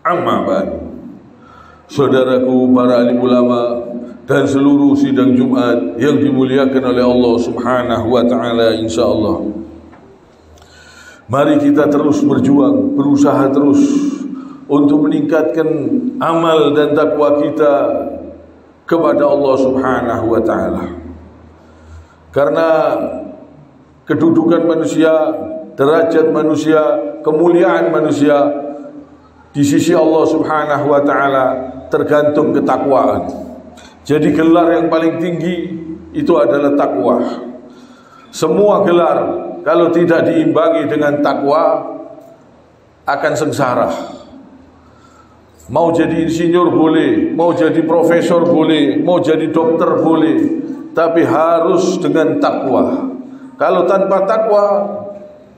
Amma ba'du. Saudaraku para alim ulama dan seluruh sidang Jumat yang dimuliakan oleh Allah Subhanahu wa taala, insyaallah. Mari kita terus berjuang, berusaha terus untuk meningkatkan amal dan takwa kita kepada Allah Subhanahu wa taala. Karena kedudukan manusia, derajat manusia, kemuliaan manusia di sisi Allah Subhanahu wa taala tergantung ketakwaan. Jadi gelar yang paling tinggi itu adalah takwa. Semua gelar kalau tidak diimbangi dengan takwa akan sengsara. Mau jadi insinyur boleh, mau jadi profesor boleh, mau jadi dokter boleh, tapi harus dengan takwa. Kalau tanpa takwa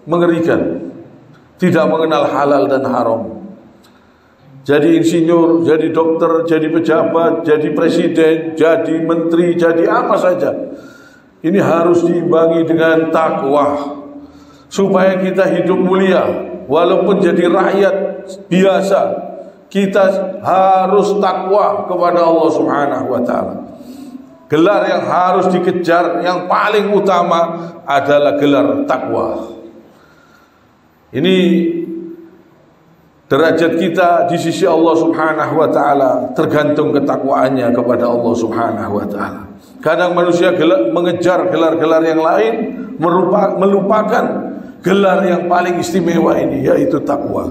mengerikan, tidak mengenal halal dan haram. Jadi insinyur, jadi dokter, jadi pejabat, jadi presiden, jadi menteri, jadi apa saja, ini harus diimbangi dengan takwa supaya kita hidup mulia. Walaupun jadi rakyat biasa, kita harus takwa kepada Allah Subhanahu wa taala. Gelar yang harus dikejar, yang paling utama adalah gelar takwa. Ini derajat kita di sisi Allah Subhanahu wa taala tergantung ketakwaannya kepada Allah Subhanahu wa taala. Kadang manusia mengejar gelar-gelar yang lain, melupakan gelar yang paling istimewa ini, yaitu takwa.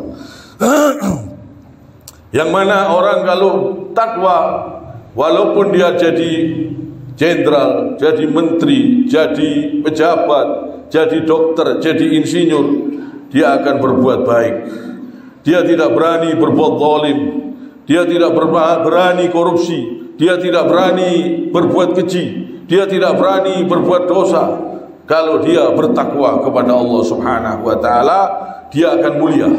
Yang mana orang kalau takwa, walaupun dia jadi jenderal, jadi menteri, jadi pejabat, jadi dokter, jadi insinyur, dia akan berbuat baik. Dia tidak berani berbuat zalim, dia tidak berani korupsi, dia tidak berani berbuat keji, dia tidak berani berbuat dosa. Kalau dia bertakwa kepada Allah Subhanahu wa taala, dia akan mulia.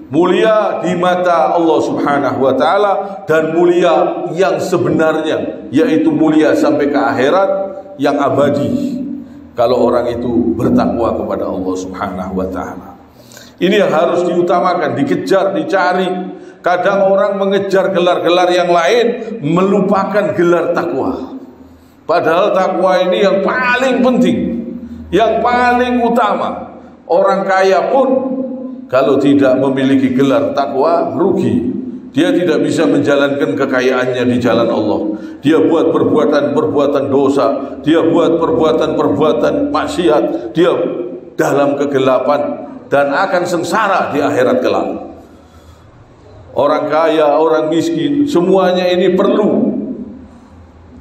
Mulia di mata Allah Subhanahu wa taala dan mulia yang sebenarnya, yaitu mulia sampai ke akhirat yang abadi. Kalau orang itu bertakwa kepada Allah Subhanahu wa taala. Ini yang harus diutamakan, dikejar, dicari. Kadang orang mengejar gelar-gelar yang lain, melupakan gelar takwa. Padahal takwa ini yang paling penting, yang paling utama. Orang kaya pun kalau tidak memiliki gelar takwa, rugi. Dia tidak bisa menjalankan kekayaannya di jalan Allah. Dia buat perbuatan-perbuatan dosa, dia buat perbuatan-perbuatan maksiat, dia dalam kegelapan dan akan sengsara di akhirat kelak. Orang kaya, orang miskin, semuanya ini perlu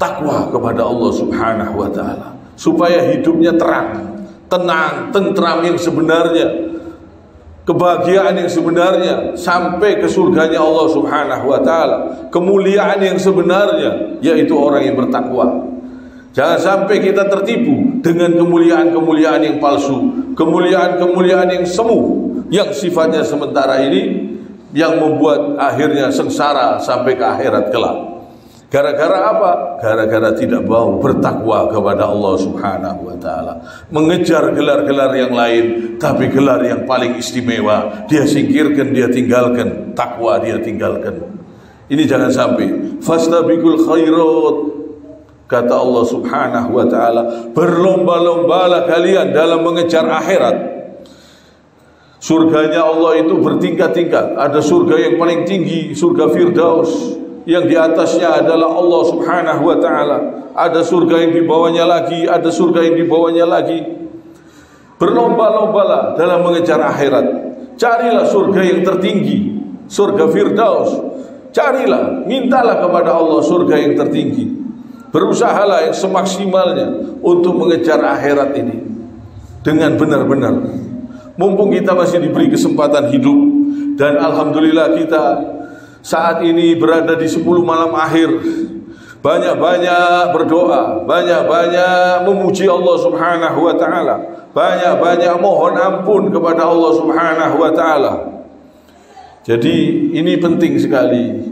takwa kepada Allah Subhanahu wa taala supaya hidupnya terang, tenang, tentram yang sebenarnya, kebahagiaan yang sebenarnya, sampai ke surganya Allah Subhanahu wa taala, kemuliaan yang sebenarnya, yaitu orang yang bertakwa. Jangan sampai kita tertipu dengan kemuliaan-kemuliaan yang palsu, kemuliaan-kemuliaan yang semu, yang sifatnya sementara ini, yang membuat akhirnya sengsara sampai ke akhirat kelak. Gara-gara apa? Gara-gara tidak mau bertakwa kepada Allah Subhanahu wa taala. Mengejar gelar-gelar yang lain, tapi gelar yang paling istimewa dia singkirkan, dia tinggalkan. Takwa dia tinggalkan. Ini jangan sampai. Fastabiqul khairat, kata Allah Subhanahu wa taala, berlomba-lombalah kalian dalam mengejar akhirat. Surganya Allah itu bertingkat-tingkat. Ada surga yang paling tinggi, surga Firdaus, yang di atasnya adalah Allah Subhanahu wa taala. Ada surga yang di bawahnya lagi, ada surga yang di bawahnya lagi. Berlomba-lombalah dalam mengejar akhirat. Carilah surga yang tertinggi, surga Firdaus. Carilah, mintalah kepada Allah surga yang tertinggi. Berusahalah yang semaksimalnya untuk mengejar akhirat ini dengan benar-benar. Mumpung kita masih diberi kesempatan hidup, dan alhamdulillah kita saat ini berada di 10 malam akhir, banyak-banyak berdoa, banyak-banyak memuji Allah Subhanahu wa taala, banyak-banyak mohon ampun kepada Allah Subhanahu wa taala. Jadi ini penting sekali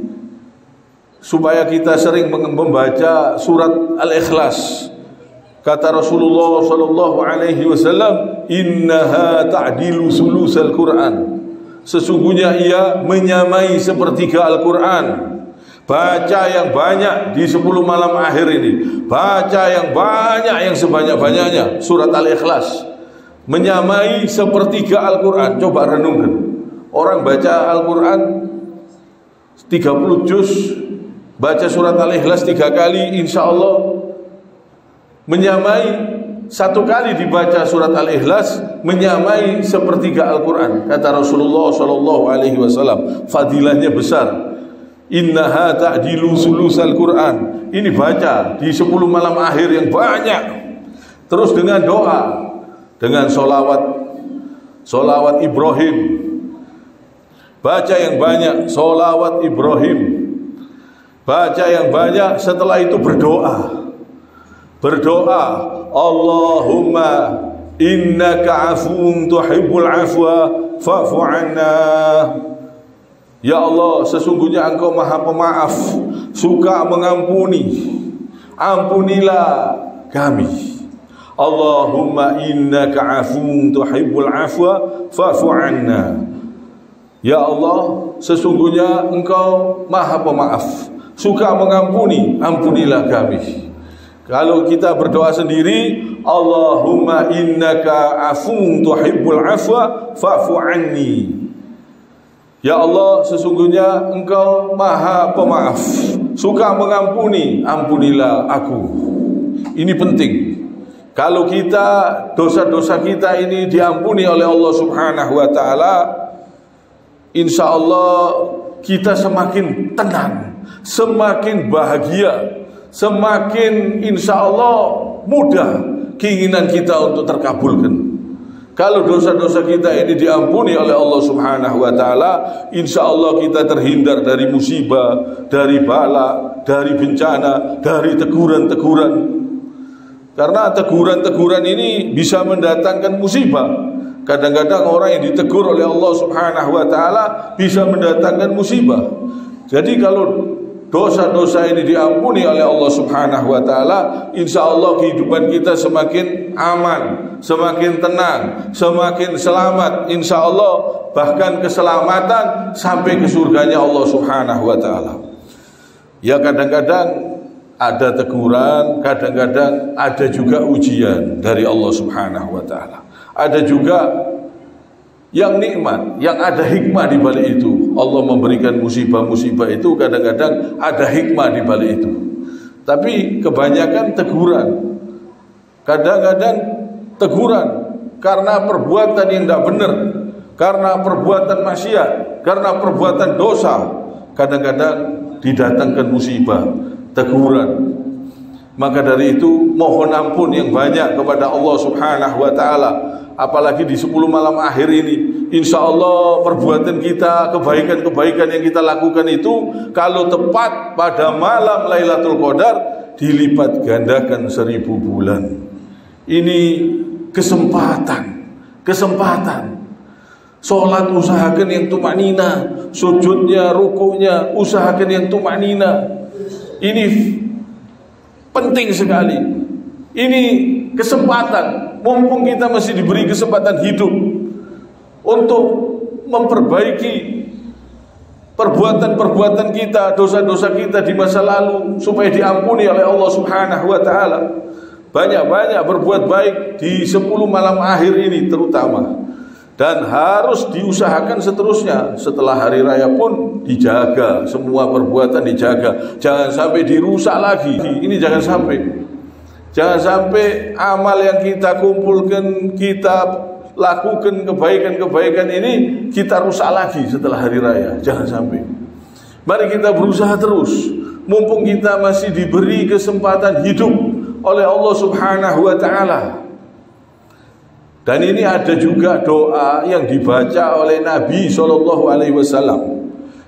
supaya kita sering membaca surat Al-Ikhlas. Kata Rasulullah sallallahu alaihi wasallam, "Innaha ta'dilu sulusal Qur'an." Sesungguhnya ia menyamai sepertiga Al-Quran. Baca yang banyak di 10 malam akhir ini. Baca yang banyak, yang sebanyak-banyaknya. Surat Al-Ikhlas menyamai sepertiga Al-Quran. Coba renungkan. Orang baca Al-Quran 30 juz, baca surat Al-Ikhlas 3 kali, insya Allah menyamai. 1 kali dibaca surat Al-Ikhlas menyamai sepertiga Al-Quran. Kata Rasulullah SAW, fadilahnya besar. Innaha ta'dilu sulusal Quran. Ini baca di 10 malam akhir yang banyak. Terus dengan doa, dengan solawat Ibrahim. Baca yang banyak solawat Ibrahim. Baca yang banyak, setelah itu berdoa. Berdoa, Allahumma innaka afuun tuhibbul afwa fa'fu anna. Ya Allah, sesungguhnya Engkau Maha Pemaaf, suka mengampuni. Ampunilah kami. Allahumma innaka afuun tuhibbul afwa fa'fu anna. Ya Allah, sesungguhnya Engkau Maha Pemaaf, suka mengampuni, ampunilah kami. Kalau kita berdoa sendiri, Allahumma innaka afuun tuhibbul afwa fa'fu anni. Ya Allah, sesungguhnya Engkau Maha Pemaaf, suka mengampuni, ampunilah aku. Ini penting. Kalau kita, dosa-dosa kita ini diampuni oleh Allah Subhanahu wa ta'ala, insya Allah kita semakin tenang, semakin bahagia, semakin insya Allah mudah keinginan kita untuk terkabulkan. Kalau dosa-dosa kita ini diampuni oleh Allah Subhanahu wa ta'ala, insya Allah kita terhindar dari musibah, dari bala, dari bencana, dari teguran-teguran. Karena teguran-teguran ini bisa mendatangkan musibah. Kadang-kadang orang yang ditegur oleh Allah Subhanahu wa ta'ala bisa mendatangkan musibah. Jadi kalau dosa-dosa ini diampuni oleh Allah Subhanahu wa ta'ala, insya Allah kehidupan kita semakin aman, semakin tenang, semakin selamat, insya Allah. Bahkan keselamatan sampai ke surganya Allah Subhanahu wa ta'ala. Ya, kadang-kadang ada teguran, kadang-kadang ada juga ujian dari Allah Subhanahu wa ta'ala. Ada juga yang nikmat, yang ada hikmah di balik itu. Allah memberikan musibah-musibah itu, kadang-kadang ada hikmah di balik itu. Tapi kebanyakan teguran. Kadang-kadang teguran karena perbuatan yang tidak benar, karena perbuatan maksiat, karena perbuatan dosa. Kadang-kadang didatangkan musibah, teguran. Maka dari itu mohon ampun yang banyak kepada Allah Subhanahu wa ta'ala. Apalagi di 10 malam akhir ini, insya Allah perbuatan kita, kebaikan-kebaikan yang kita lakukan itu, kalau tepat pada malam Lailatul Qadar, dilipat gandakan 1000 bulan. Ini kesempatan. Sholat usahakan yang tumanina, sujudnya, rukuknya, usahakan yang tumanina. Ini penting sekali. Ini kesempatan. Mumpung kita masih diberi kesempatan hidup untuk memperbaiki perbuatan-perbuatan kita, dosa-dosa kita di masa lalu, supaya diampuni oleh Allah Subhanahu wa ta'ala. Banyak-banyak berbuat baik di 10 malam akhir ini terutama. Dan harus diusahakan seterusnya. Setelah hari raya pun dijaga, semua perbuatan dijaga. Jangan sampai dirusak lagi. Ini jangan sampai. Jangan sampai amal yang kita kumpulkan, kita lakukan kebaikan-kebaikan ini, kita rusak lagi setelah hari raya. Jangan sampai. Mari kita berusaha terus. Mumpung kita masih diberi kesempatan hidup oleh Allah Subhanahu wa ta'ala. Dan ini ada juga doa yang dibaca oleh Nabi SAW.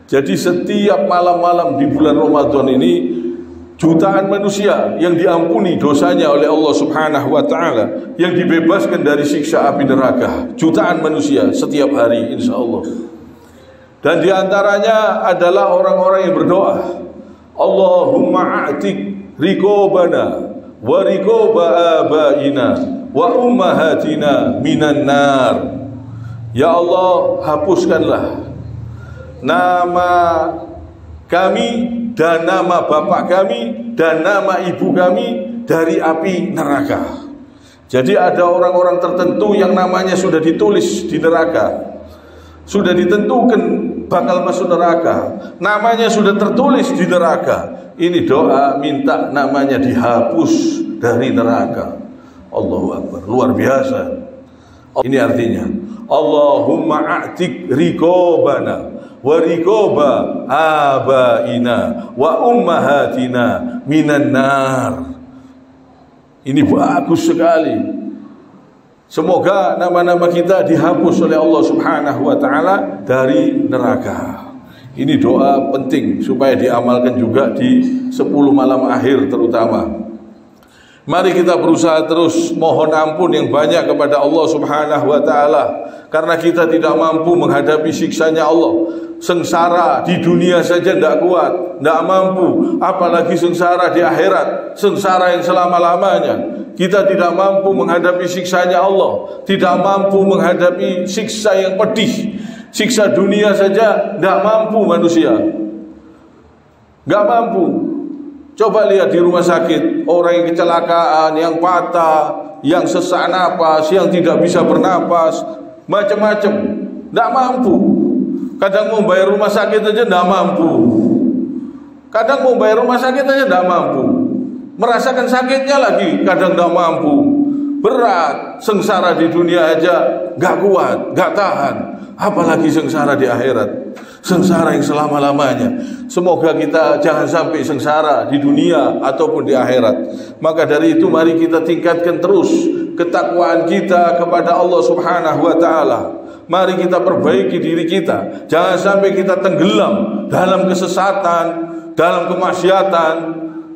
Jadi setiap malam-malam di bulan Ramadan ini, jutaan manusia yang diampuni dosanya oleh Allah Subhanahu wa ta'ala, yang dibebaskan dari siksa api neraka. Jutaan manusia setiap hari, insya Allah. Dan diantaranya adalah orang-orang yang berdoa, Allahumma a'tik riqobana wa riqoba abaina wa ummahatina minan nar. Ya Allah, hapuskanlah nama kami dan nama bapak kami dan nama ibu kami dari api neraka. Jadi ada orang-orang tertentu yang namanya sudah ditulis di neraka, sudah ditentukan bakal masuk neraka, namanya sudah tertulis di neraka. Ini doa minta namanya dihapus dari neraka. Allahu Akbar, luar biasa. Ini artinya Allahumma a'tik riqabana wa riqaba abaina wa ummahatina minan nar. Ini bagus sekali. Semoga nama-nama kita dihapus oleh Allah Subhanahu wa taala dari neraka. Ini doa penting supaya diamalkan juga di 10 malam akhir terutama. Mari kita berusaha terus mohon ampun yang banyak kepada Allah Subhanahu wa taala, karena kita tidak mampu menghadapi siksanya Allah. Sengsara di dunia saja tidak kuat, tidak mampu, apalagi sengsara di akhirat, sengsara yang selama-lamanya. Kita tidak mampu menghadapi siksanya Allah, tidak mampu menghadapi siksa yang pedih. Siksa dunia saja tidak mampu manusia, tidak mampu. Coba lihat di rumah sakit, orang yang kecelakaan, yang patah, yang sesak napas, yang tidak bisa bernapas, macam-macam, tidak mampu. Kadang mau bayar rumah sakit aja tidak mampu. Kadang mau bayar rumah sakit aja tidak mampu. Merasakan sakitnya lagi kadang tidak mampu. Berat, sengsara di dunia aja gak kuat, gak tahan, apalagi sengsara di akhirat, sengsara yang selama-lamanya. Semoga kita jangan sampai sengsara di dunia ataupun di akhirat. Maka dari itu mari kita tingkatkan terus ketakwaan kita kepada Allah Subhanahu wa taala. Mari kita perbaiki diri kita. Jangan sampai kita tenggelam dalam kesesatan, dalam kemaksiatan,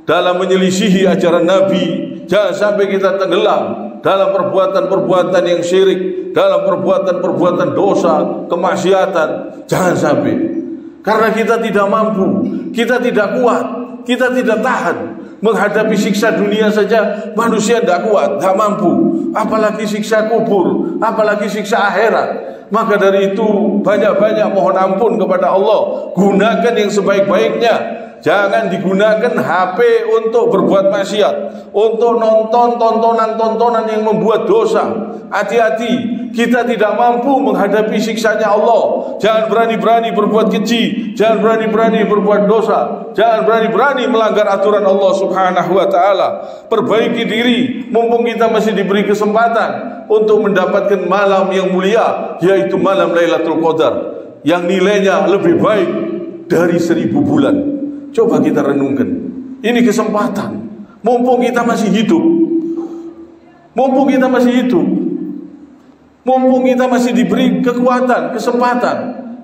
dalam menyelisihi ajaran Nabi. Jangan sampai kita tenggelam dalam perbuatan-perbuatan yang syirik, dalam perbuatan-perbuatan dosa, kemaksiatan. Jangan sampai. Karena kita tidak mampu, kita tidak kuat, kita tidak tahan. Menghadapi siksa dunia saja manusia tidak kuat, tidak mampu, apalagi siksa kubur, apalagi siksa akhirat. Maka dari itu banyak-banyak mohon ampun kepada Allah. Gunakan yang sebaik-baiknya. Jangan digunakan HP untuk berbuat maksiat, untuk nonton tontonan-tontonan yang membuat dosa. Hati-hati, kita tidak mampu menghadapi siksanya Allah. Jangan berani-berani berbuat keji, jangan berani-berani berbuat dosa, jangan berani-berani melanggar aturan Allah Subhanahu wa taala. Perbaiki diri mumpung kita masih diberi kesempatan untuk mendapatkan malam yang mulia, yaitu malam Lailatul Qadar, yang nilainya lebih baik dari 1000 bulan. Coba kita renungkan. Ini kesempatan. Mumpung kita masih hidup. Mumpung kita masih hidup. Mumpung kita masih diberi kekuatan, kesempatan.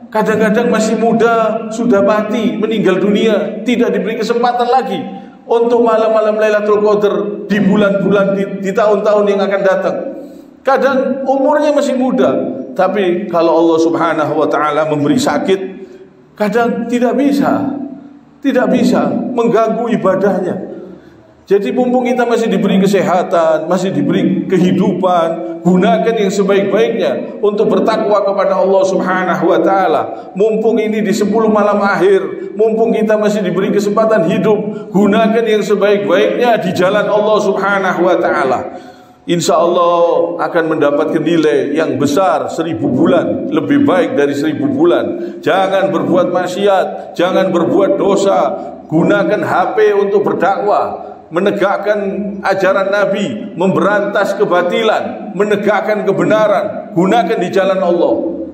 Kadang-kadang masih muda, sudah mati, meninggal dunia, tidak diberi kesempatan lagi untuk malam-malam Lailatul Qadar di bulan-bulan, di tahun-tahun yang akan datang. Kadang umurnya masih muda, tapi kalau Allah Subhanahu wa taala memberi sakit, kadang tidak bisa mengganggu ibadahnya. Jadi mumpung kita masih diberi kesehatan, masih diberi kehidupan, gunakan yang sebaik-baiknya untuk bertakwa kepada Allah Subhanahu wa taala. Mumpung ini di 10 malam akhir, mumpung kita masih diberi kesempatan hidup, gunakan yang sebaik-baiknya di jalan Allah Subhanahu wa taala. Insya Allah akan mendapatkan nilai yang besar 1000 bulan, lebih baik dari 1000 bulan. Jangan berbuat maksiat, jangan berbuat dosa. Gunakan HP untuk berdakwah, menegakkan ajaran Nabi, memberantas kebatilan, menegakkan kebenaran. Gunakan di jalan Allah.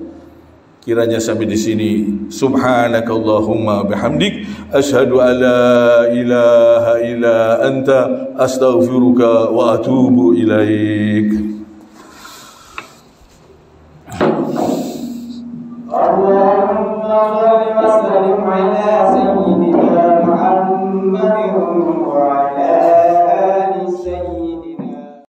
Kiranya sampai di sini. Subhanakallahumma bihamdik, asyhadu an la ilaha illa anta, astaghfiruka wa atubu ilaik. Allahumma salli wa sallim ala sayyidina